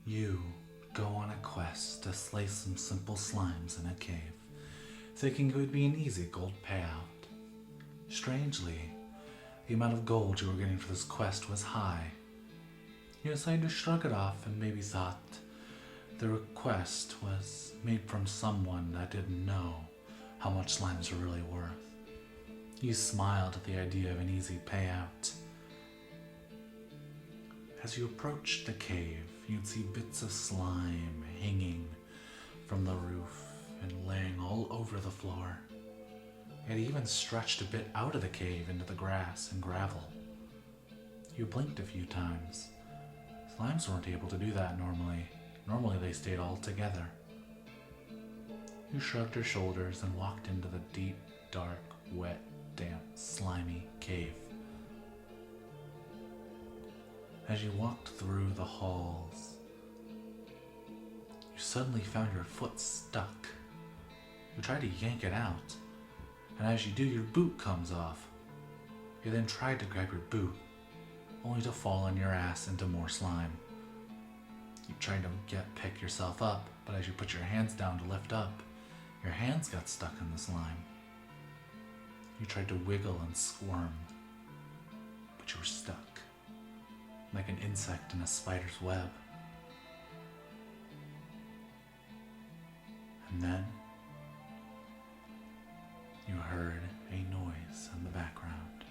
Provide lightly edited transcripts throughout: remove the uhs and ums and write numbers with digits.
You go on a quest to slay some simple slimes in a cave, thinking it would be an easy gold payout. Strangely, the amount of gold you were getting for this quest was high. You decided to shrug it off and maybe thought the request was made from someone that didn't know how much slimes were really worth. You smiled at the idea of an easy payout. As you approached the cave, you'd see bits of slime hanging from the roof and laying all over the floor. It even stretched a bit out of the cave into the grass and gravel. You blinked a few times. Slimes weren't able to do that normally. Normally they stayed all together. You shrugged your shoulders and walked into the deep, dark, wet, damp, slimy cave. As you walked through the halls, you suddenly found your foot stuck. You try to yank it out, and as you do, your boot comes off. You then tried to grab your boot, only to fall on your ass into more slime. You tried to pick yourself up, but as you put your hands down to lift up, your hands got stuck in the slime. You tried to wiggle and squirm, but you were stuck, like an insect in a spider's web. And then you heard a noise in the background.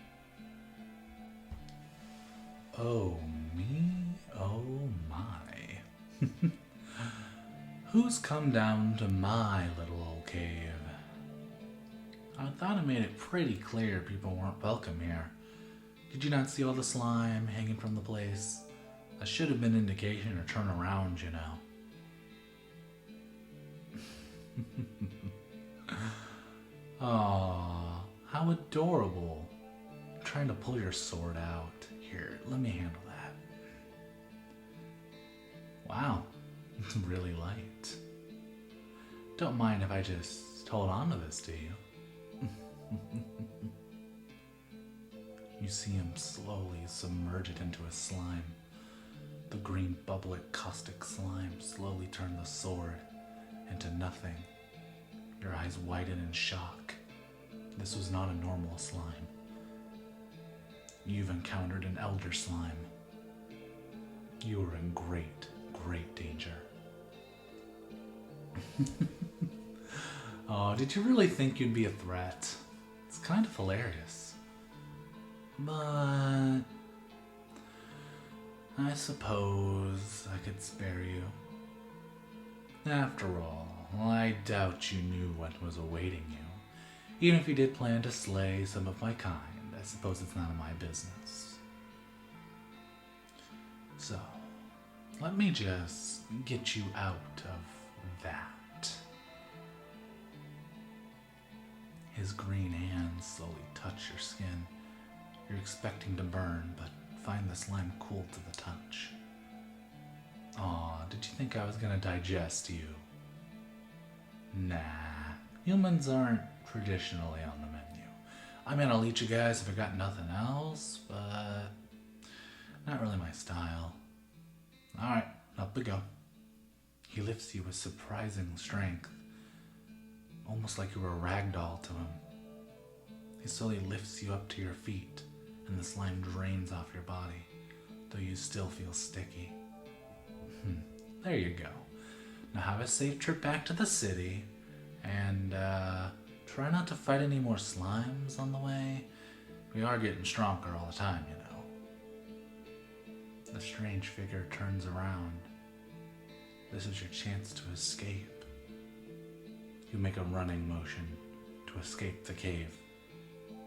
Oh me, oh my. Who's come down to my little old cave? I thought I made it pretty clear people weren't welcome here. Did you not see all the slime hanging from the place? That should have been indication to turn around, you know. Aww, how adorable. I'm trying to pull your sword out. Here, let me handle that. Wow, it's really light. Don't mind if I just hold on to this, do you? You see him slowly submerge it into a slime. The green bubbly caustic slime slowly turned the sword into nothing. Your eyes widen in shock. This was not a normal slime. You've encountered an elder slime. You are in great, great danger. Oh, did you really think you'd be a threat? It's kind of hilarious. But I suppose I could spare you. After all, I doubt you knew what was awaiting you. Even if you did plan to slay some of my kind, I suppose it's none of my business. So, let me just get you out of that. His green hands slowly touch your skin. You're expecting to burn, but find the slime cool to the touch. Aw, did you think I was gonna digest you? Nah, humans aren't traditionally on the menu. I mean, I'll eat you guys if I got nothing else, but not really my style. Alright, up we go. He lifts you with surprising strength, almost like you were a ragdoll to him. He slowly lifts you up to your feet, and the slime drains off your body, though you still feel sticky. There you go. Now have a safe trip back to the city, and try not to fight any more slimes on the way. We are getting stronger all the time, you know. The strange figure turns around. This is your chance to escape. You make a running motion to escape the cave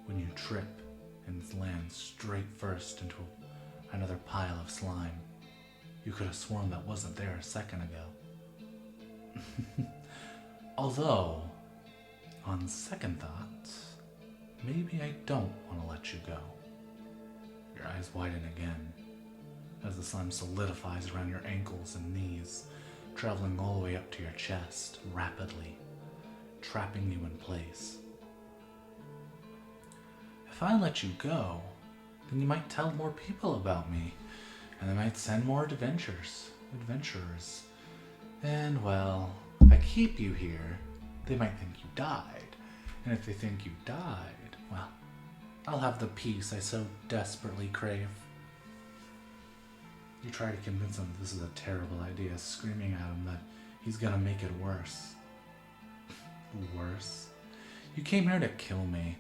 when you trip and land straight first into another pile of slime. You could have sworn that wasn't there a second ago. Although, on second thought, maybe I don't want to let you go. Your eyes widen again as the slime solidifies around your ankles and knees, traveling all the way up to your chest rapidly, trapping you in place. If I let you go, then you might tell more people about me, and they might send more adventures. adventurers. And, well, if I keep you here, they might think you died. And if they think you died, well, I'll have the peace I so desperately crave. You try to convince him that this is a terrible idea, screaming at him that he's gonna make it worse. Worse? You came here to kill me.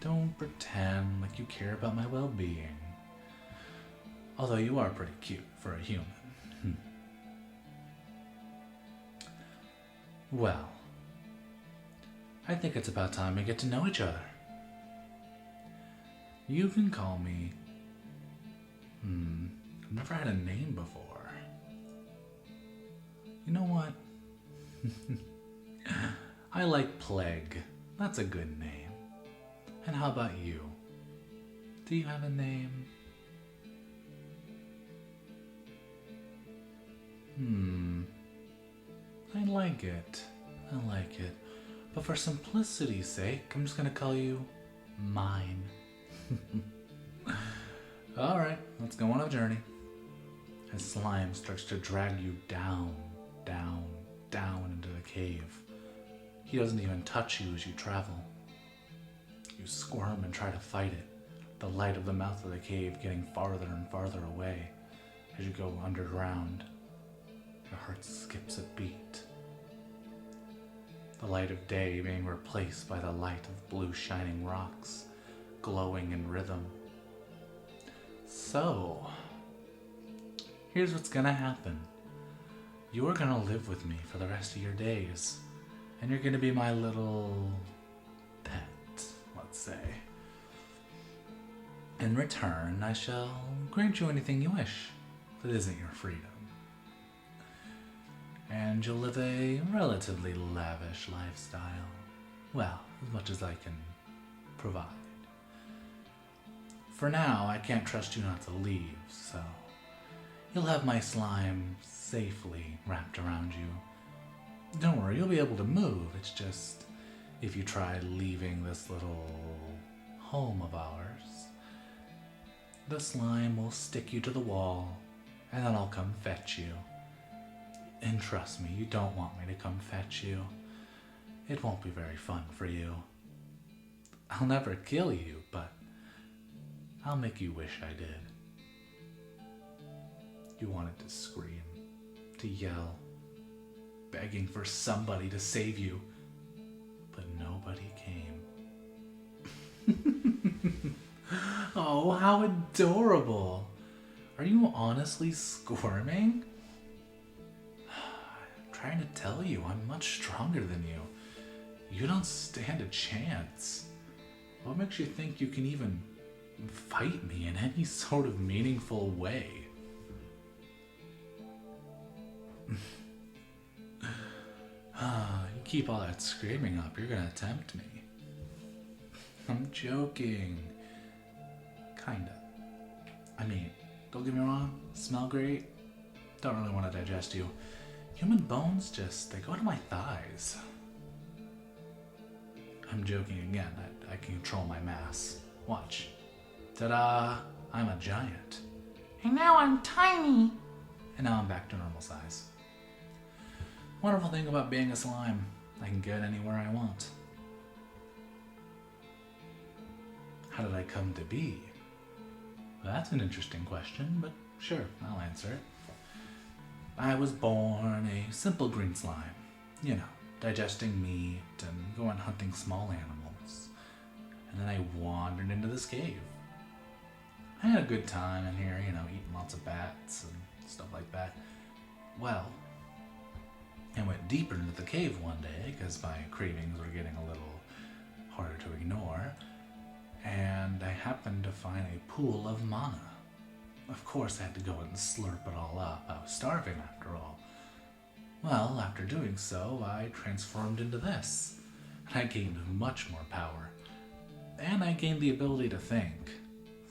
Don't pretend like you care about my well-being. Although you are pretty cute for a human. Well, I think it's about time we get to know each other. You can call me... I've never had a name before. You know what? I like Plague. That's a good name. And how about you? Do you have a name? I like it. I like it. But for simplicity's sake, I'm just gonna call you Mine. Alright, let's go on a journey. As slime starts to drag you down, down, down into the cave. He doesn't even touch you as you travel. You squirm and try to fight it, the light of the mouth of the cave getting farther and farther away as you go underground. Your heart skips a beat. The light of day being replaced by the light of blue shining rocks, glowing in rhythm. So, here's what's gonna happen. You're gonna live with me for the rest of your days, and you're gonna be my little pet, let's say. In return, I shall grant you anything you wish that isn't your freedom. And you'll live a relatively lavish lifestyle. Well, as much as I can provide. For now, I can't trust you not to leave, so you'll have my slime safely wrapped around you. Don't worry, you'll be able to move. It's just, if you try leaving this little home of ours, the slime will stick you to the wall, and then I'll come fetch you. And trust me, you don't want me to come fetch you. It won't be very fun for you. I'll never kill you, but I'll make you wish I did. You wanted to scream, to yell, begging for somebody to save you, but nobody came. Oh, how adorable! Are you honestly squirming? I'm trying to tell you, I'm much stronger than you. You don't stand a chance. What makes you think you can even fight me in any sort of meaningful way? You keep all that screaming up, you're gonna tempt me. I'm joking. Kinda. I mean, don't get me wrong, smell great. Don't really want to digest you. Human bones they go to my thighs. I'm joking again. I can control my mass. Watch. Ta-da! I'm a giant. And now I'm tiny. And now I'm back to normal size. Wonderful thing about being a slime. I can get anywhere I want. How did I come to be? Well, that's an interesting question, but sure, I'll answer it. I was born a simple green slime. You know, digesting meat and going hunting small animals. And then I wandered into this cave. I had a good time in here, you know, eating lots of bats and stuff like that. Well, I went deeper into the cave one day because my cravings were getting a little harder to ignore. And I happened to find a pool of mana. Of course, I had to go and slurp it all up. I was starving after all. Well, after doing so, I transformed into this. And I gained much more power. And I gained the ability to think.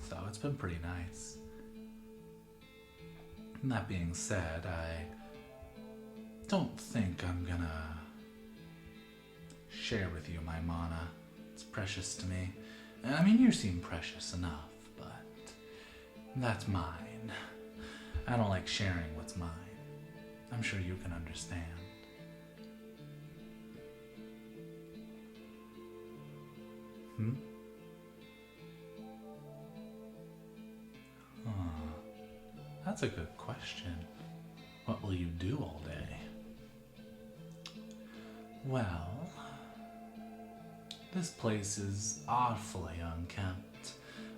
So it's been pretty nice. And that being said, I don't think I'm gonna share with you my mana. It's precious to me. I mean, you seem precious enough, but that's mine. I don't like sharing what's mine. I'm sure you can understand. Hmm? That's a good question. What will you do all day? Well, this place is awfully unkempt.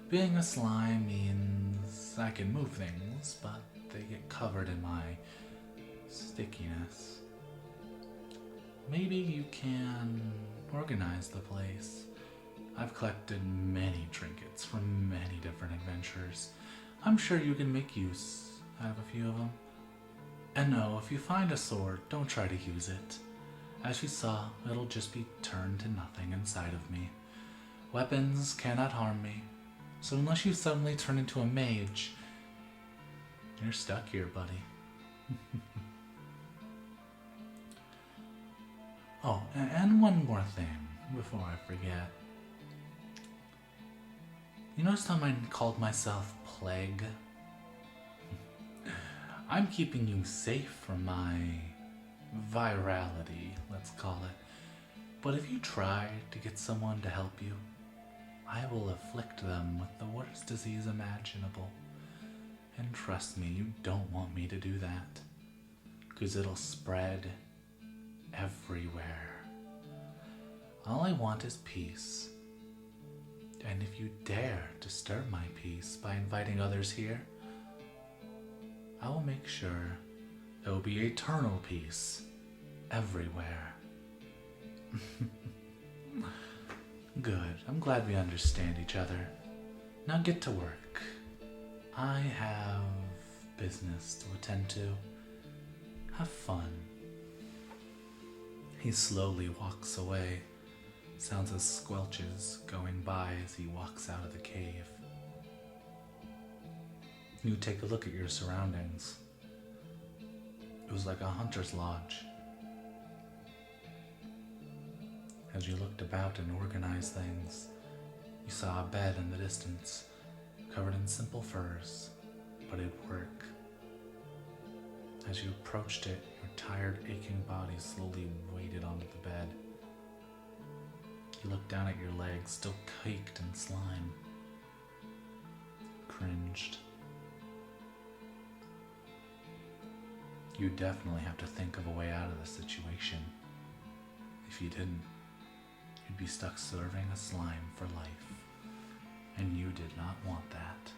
Being a slime means I can move things, but they get covered in my stickiness. Maybe you can organize the place. I've collected many trinkets from many different adventures. I'm sure you can make use out of a few of them. And no, if you find a sword, don't try to use it. As you saw, it'll just be turned to nothing inside of me. Weapons cannot harm me, so unless you suddenly turn into a mage, you're stuck here, buddy. Oh, and one more thing before I forget. You noticed how I called myself Plague? I'm keeping you safe from my virality, let's call it. But if you try to get someone to help you, I will afflict them with the worst disease imaginable. And trust me, you don't want me to do that, 'cause it'll spread everywhere. All I want is peace. And if you dare disturb my peace by inviting others here, I will make sure there will be eternal peace everywhere. Good. I'm glad we understand each other. Now get to work. I have business to attend to. Have fun. He slowly walks away. Sounds of squelches going by as he walks out of the cave. You take a look at your surroundings. It was like a hunter's lodge. As you looked about and organized things, you saw a bed in the distance, covered in simple furs, but it'd work. As you approached it, your tired, aching body slowly weighted onto the bed. You looked down at your legs, still caked in slime. Cringed. You definitely have to think of a way out of the situation. If you didn't, you'd be stuck serving a slime for life. And you did not want that.